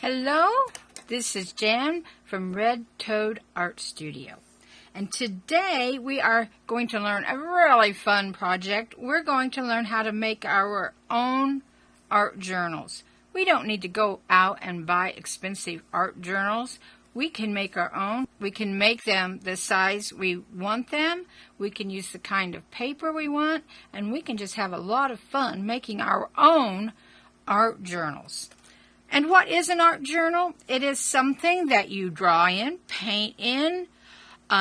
Hello, this is Jan from Red Toad Art Studio. And today we are going to learn a really fun project. We're going to learn how to make our own art journals. We don't need to go out and buy expensive art journals. We can make our own. We can make them the size we want them. We can use the kind of paper we want. And we can just have a lot of fun making our own art journals. And what is an art journal? It is something that you draw in, paint in,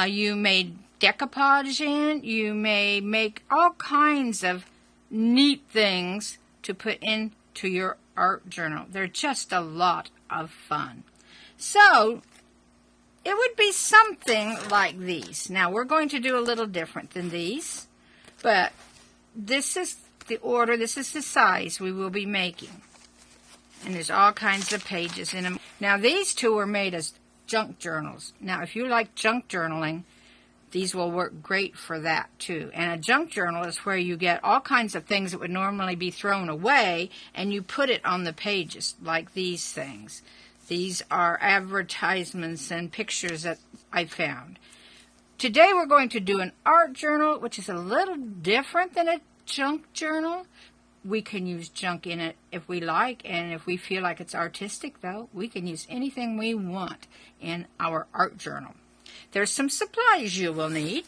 you may decoupage in, you may make all kinds of neat things to put into your art journal. They're just a lot of fun. So, it would be something like these. Now, we're going to do a little different than these, but this is the order, this is the size we will be making. And there's all kinds of pages in them. Now, these two are made as junk journals. Now, if you like junk journaling, these will work great for that, too. And a junk journal is where you get all kinds of things that would normally be thrown away, and you put it on the pages, like these things. These are advertisements and pictures that I found. Today, we're going to do an art journal, which is a little different than a junk journal. We can use junk in it if we like, and if we feel like it's artistic, though, we can use anything we want in our art journal. There's some supplies you will need.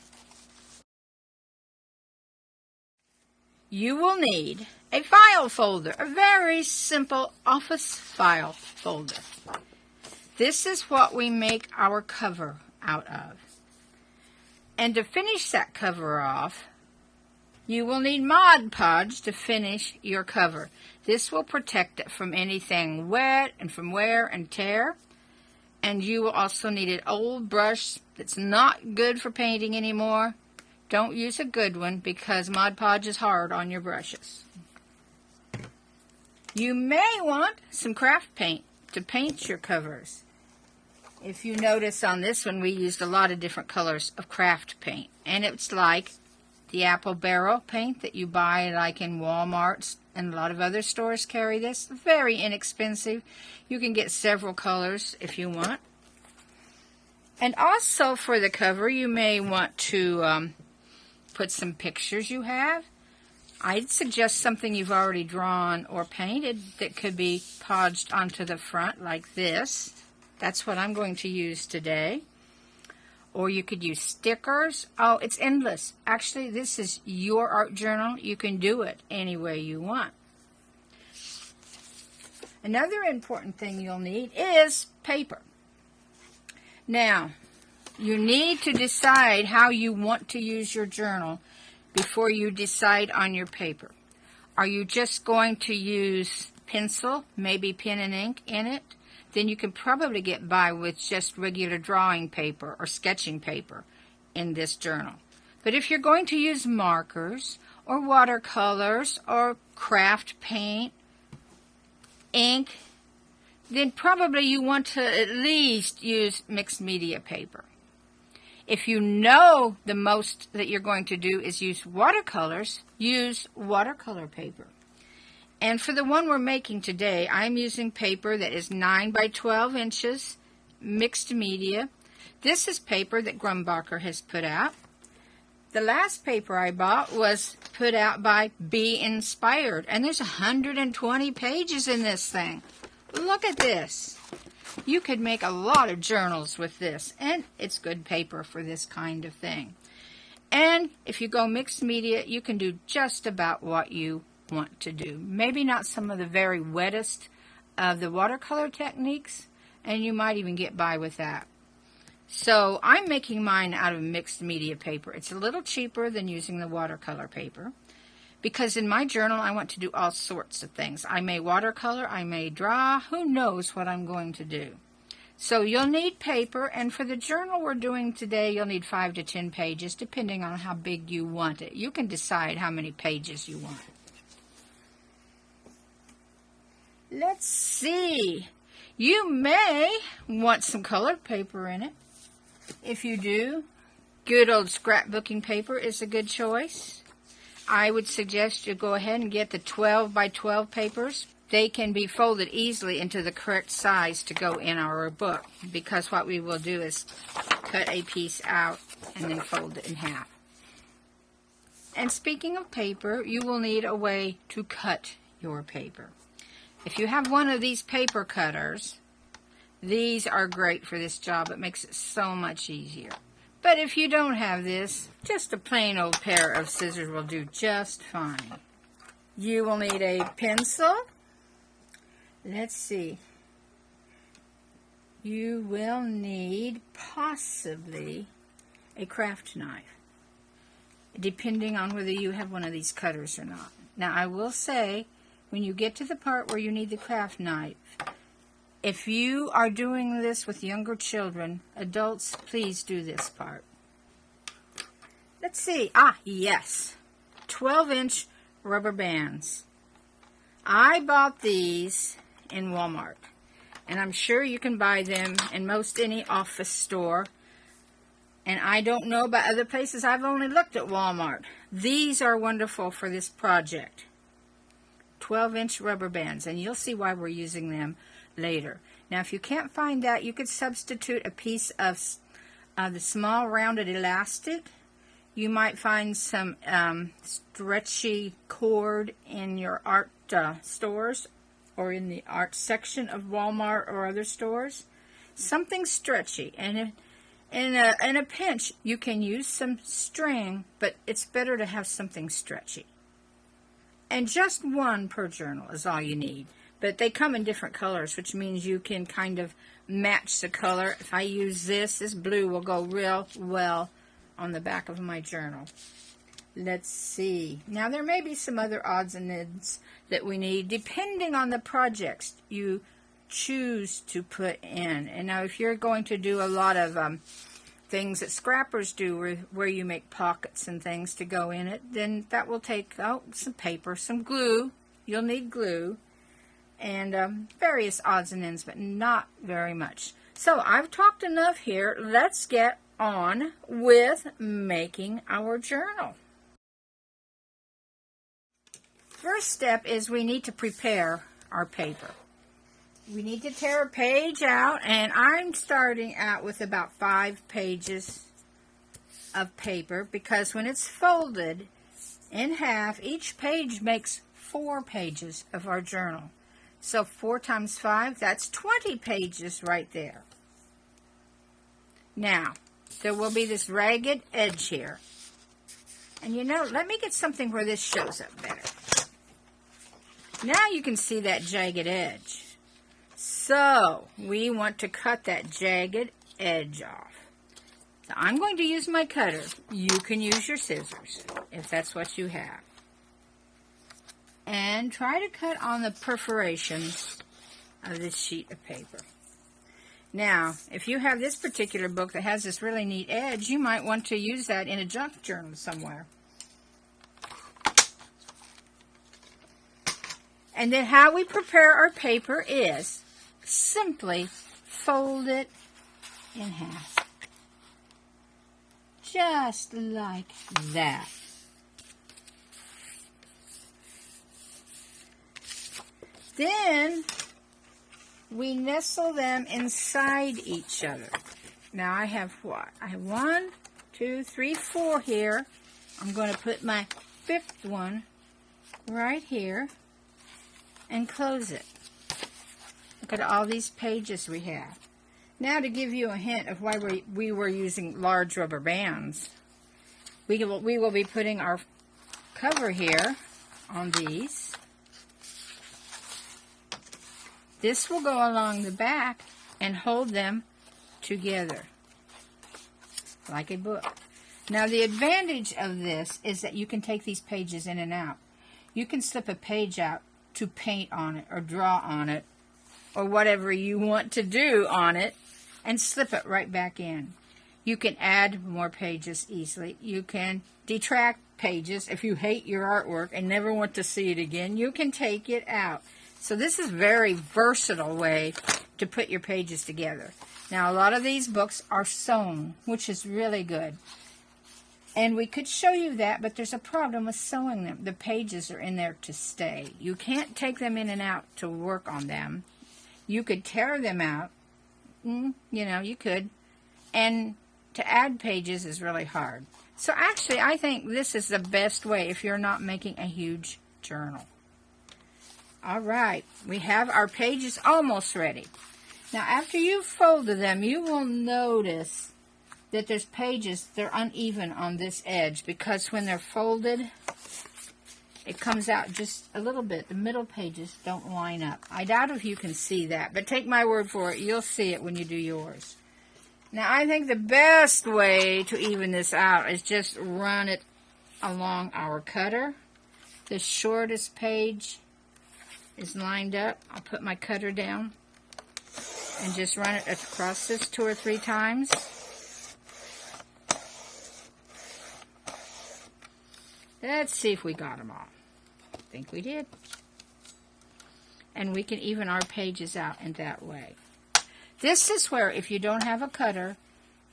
You will need a file folder, a very simple office file folder. This is what we make our cover out of. And to finish that cover off, you will need Mod Podge to finish your cover. This will protect it from anything wet and from wear and tear. And you will also need an old brush that's not good for painting anymore. Don't use a good one because Mod Podge is hard on your brushes. You may want some craft paint to paint your covers. If you notice on this one, we used a lot of different colors of craft paint. And it's like the apple barrel paint that you buy like in Walmart's, and a lot of other stores carry this. Very inexpensive. You can get several colors if you want. And also for the cover, you may want to put some pictures you have. I'd suggest something you've already drawn or painted that could be podged onto the front like this. That's what I'm going to use today. Or you could use stickers. Oh, it's endless. Actually, this is your art journal. You can do it any way you want. Another important thing you'll need is paper. Now, you need to decide how you want to use your journal before you decide on your paper. Are you just going to use pencil, maybe pen and ink in it? Then you can probably get by with just regular drawing paper or sketching paper in this journal. But if you're going to use markers or watercolors or craft paint, ink, then probably you want to at least use mixed media paper. If you know the most that you're going to do is use watercolors, use watercolor paper. And for the one we're making today, I'm using paper that is 9 by 12 inches, mixed media. This is paper that Grumbacher has put out. The last paper I bought was put out by Be Inspired, and there's 120 pages in this thing. Look at this. You could make a lot of journals with this, and it's good paper for this kind of thing. And if you go mixed media, you can do just about what you want to do. Maybe not some of the very wettest of the watercolor techniques, and you might even get by with that. So I'm making mine out of mixed media paper. It's a little cheaper than using the watercolor paper because in my journal I want to do all sorts of things. I may watercolor, I may draw, who knows what I'm going to do. So you'll need paper, and for the journal we're doing today, you'll need 5 to 10 pages depending on how big you want it. You can decide how many pages you want. Let's see. You may want some colored paper in it. If you do, good old scrapbooking paper is a good choice. I would suggest you go ahead and get the 12 by 12 papers. They can be folded easily into the correct size to go in our book, because what we will do is cut a piece out and then fold it in half. And speaking of paper, you will need a way to cut your paper. If you have one of these paper cutters, these are great for this job. It makes it so much easier. But if you don't have this, just a plain old pair of scissors will do just fine. You will need a pencil. Let's see. You will need possibly a craft knife, depending on whether you have one of these cutters or not. Now, I will say, when you get to the part where you need the craft knife, if you are doing this with younger children, adults, please do this part. Let's see. Yes. 12-inch rubber bands. I bought these in Walmart, and I'm sure you can buy them in most any office store. And I don't know about other places. I've only looked at Walmart. These are wonderful for this project. 12-inch rubber bands, and you'll see why we're using them later. Now, if you can't find that, you could substitute a piece of the small rounded elastic. You might find some stretchy cord in your art stores, or in the art section of Walmart or other stores. Something stretchy, and in a pinch, you can use some string, but it's better to have something stretchy. And just one per journal is all you need. But they come in different colors, which means you can kind of match the color. If I use this blue will go real well on the back of my journal. Let's see. Now, there may be some other odds and ends that we need, depending on the projects you choose to put in. And now, if you're going to do a lot of things that scrappers do, where you make pockets and things to go in it, then that will take some paper, some glue. You'll need glue, and various odds and ends, but not very much. So I've talked enough here. Let's get on with making our journal. First step is we need to prepare our paper. We need to tear a page out, and I'm starting out with about 5 pages of paper, because when it's folded in half, each page makes 4 pages of our journal. So 4 times 5, that's 20 pages right there. Now, there will be this ragged edge here. And let me get something where this shows up better. Now you can see that jagged edge. So, we want to cut that jagged edge off. So I'm going to use my cutter. You can use your scissors, if that's what you have. And try to cut on the perforations of this sheet of paper. Now, if you have this particular book that has this really neat edge, you might want to use that in a junk journal somewhere. And then how we prepare our paper is simply fold it in half. Just like that. Then we nestle them inside each other. Now I have what? I have 1, 2, 3, 4 here. I'm going to put my 5th one right here and close it. Look at all these pages we have. Now, to give you a hint of why we were using large rubber bands, we will be putting our cover here on these. This will go along the back and hold them together like a book. Now, the advantage of this is that you can take these pages in and out. You can slip a page out to paint on it or draw on it or whatever you want to do on it, and slip it right back in. You can add more pages easily. You can detract pages if you hate your artwork and never want to see it again. You can take it out. So this is a very versatile way to put your pages together. Now, a lot of these books are sewn, which is really good. And we could show you that, but there's a problem with sewing them. The pages are in there to stay. You can't take them in and out to work on them. You could tear them out. You know, you could. And to add pages is really hard. So actually, I think this is the best way if you're not making a huge journal. All right, we have our pages almost ready. Now, after you've folded them, you will notice that there's pages, they're uneven on this edge because when they're folded, it comes out just a little bit. The middle pages don't line up. I doubt if you can see that, but take my word for it, you'll see it when you do yours. Now, I think the best way to even this out is just run it along our cutter. The shortest page is lined up. I'll put my cutter down and just run it across this 2 or 3 times. Let's see if we got them all. I think we did. And we can even our pages out in that way. This is where, if you don't have a cutter,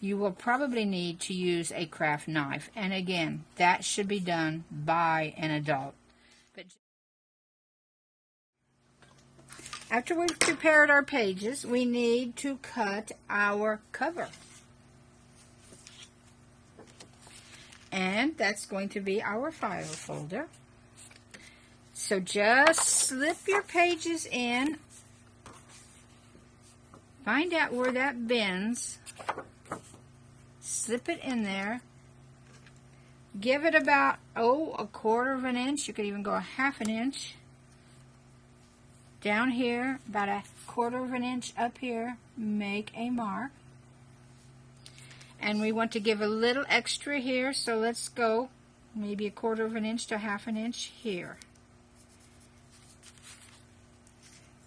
you will probably need to use a craft knife. And again, that should be done by an adult. But after we've prepared our pages, we need to cut our cover. And that's going to be our file folder. So just slip your pages in. Find out where that bends. Slip it in there. Give it about, a 1/4 of an inch. You could even go a 1/2 an inch. Down here, about a 1/4 of an inch up here. Make a mark. And we want to give a little extra here, so let's go maybe a 1/4 of an inch to 1/2 an inch here.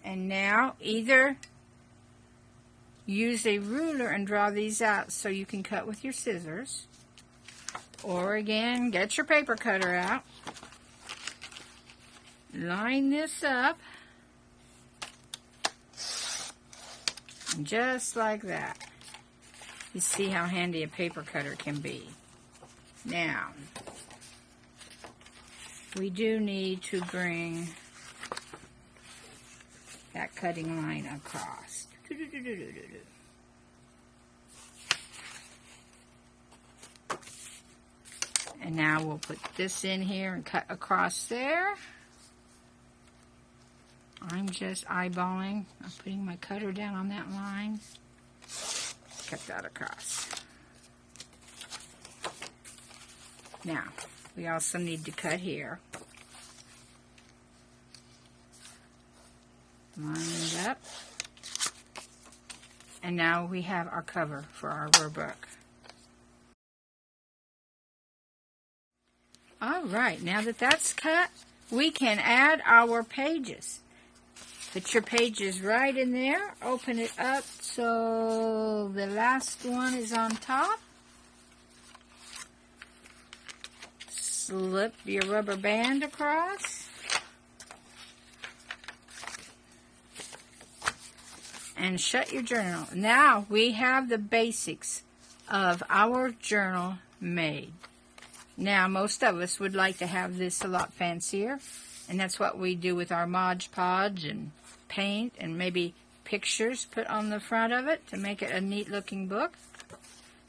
And now either use a ruler and draw these out so you can cut with your scissors, or again, get your paper cutter out. Line this up, and just like that. You see how handy a paper cutter can be. Now, we do need to bring that cutting line across. And now we'll put this in here and cut across there. I'm just eyeballing. I'm putting my cutter down on that line. Cut that across. Now, we also need to cut here. Line it up. And now we have our cover for our book. Alright, now that that's cut, we can add our pages. Put your pages right in there. Open it up so the last one is on top. Slip your rubber band across. And shut your journal. Now we have the basics of our journal made. Now most of us would like to have this a lot fancier, and that's what we do with our Mod Podge and paint and maybe pictures put on the front of it to make it a neat looking book.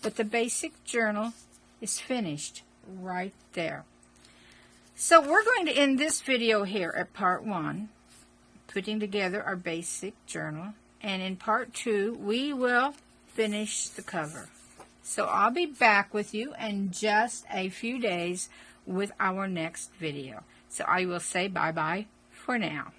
But the basic journal is finished right there. So we're going to end this video here at part 1, putting together our basic journal. And in part 2, we will finish the cover. So I'll be back with you in just a few days with our next video. So I will say bye-bye for now.